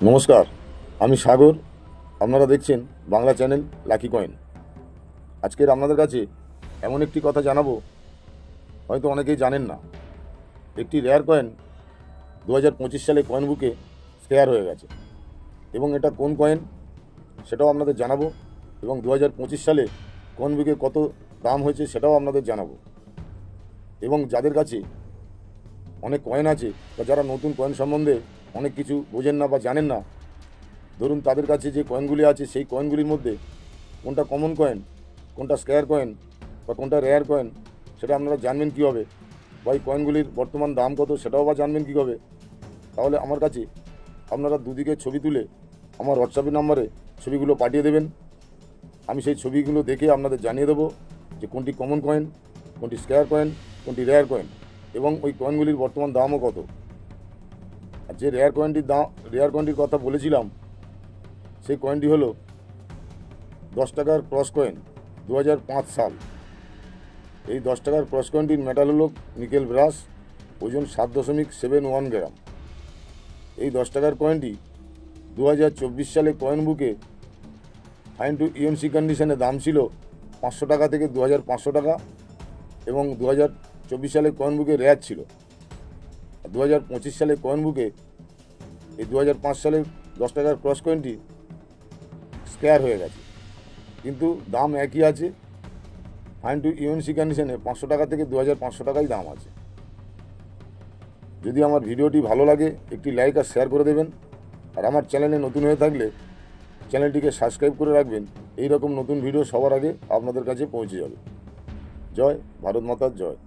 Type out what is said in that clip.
নমস্কার, আমি সাগর। আপনারা দেখছেন বাংলা চ্যানেল লাকি কয়েন। আজকের আপনাদের কাছে এমন একটি কথা জানাবো, হয়তো অনেকেই জানেন না। একটি রেয়ার কয়েন 2025 সালে কয়েন বুকে শেয়ার হয়ে গেছে, এবং এটা কোন কয়েন সেটাও আপনাদের জানাবো, এবং 2025 সালে কয়েন বুকে কত দাম হয়েছে সেটাও আপনাদের জানাবো। এবং যাদের কাছে অনেক কয়েন আছে বা যারা নতুন কয়েন সম্বন্ধে অনেক কিছু বোঝেন না বা জানেন না, ধরুন তাদের কাছে যে কয়েনগুলি আছে সেই কয়েনগুলির মধ্যে কোনটা কমন কয়েন, কোনটা স্কোয়ার কয়েন বা কোনটা রেয়ার কয়েন সেটা আপনারা জানবেন কীভাবে, বা এই কয়েনগুলির বর্তমান দাম কত সেটাও বা জানবেন কীভাবে। তাহলে আমার কাছে আপনারা দুদিকে ছবি তুলে আমার হোয়াটসঅ্যাপের নাম্বারে ছবিগুলো পাঠিয়ে দেবেন। আমি সেই ছবিগুলো দেখে আপনাদের জানিয়ে দেবো যে কোনটি কমন কয়েন, কোনটি স্কোয়ার কয়েন, কোনটি রেয়ার কয়েন, এবং ওই কয়েনগুলির বর্তমান দামও কত। আর যে রেয়ার কয়েনটির কথা বলেছিলাম, সেই কয়েনটি হলো 10 টাকার ক্রস কয়েন, 2005 সাল। এই 10 টাকার ক্রস কয়েনটির মেটাল হলো নিকেল ব্রাশ, ওজন 7.71 গ্রাম। এই 10 টাকার কয়েনটি 2024 সালে কয়েন বুকে ফাইন টু ইএমসি কন্ডিশনে দাম ছিল 500 টাকা থেকে 2500 টাকা, এবং 2024 সালে কয়েন বুকে রেয়ার ছিল। 2025 সালে কয়েন বুকে এই 2005 সালের 10 টাকার ক্রস কয়েনটি স্কোয়ার হয়ে গেছে, কিন্তু দাম একই আছে। ফাইন টু ইউএনসি কন্ডিশনে 500 টাকা থেকে 2500 টাকাই দাম আছে। যদি আমার ভিডিওটি ভালো লাগে একটি লাইক আর শেয়ার করে দেবেন, আর আমার চ্যানেলে নতুন হয়ে থাকলে চ্যানেলটিকে সাবস্ক্রাইব করে রাখবেন। এই রকম নতুন ভিডিও সবার আগে আপনাদের কাছে পৌঁছে যাবে। জয় ভারত মাতার জয়।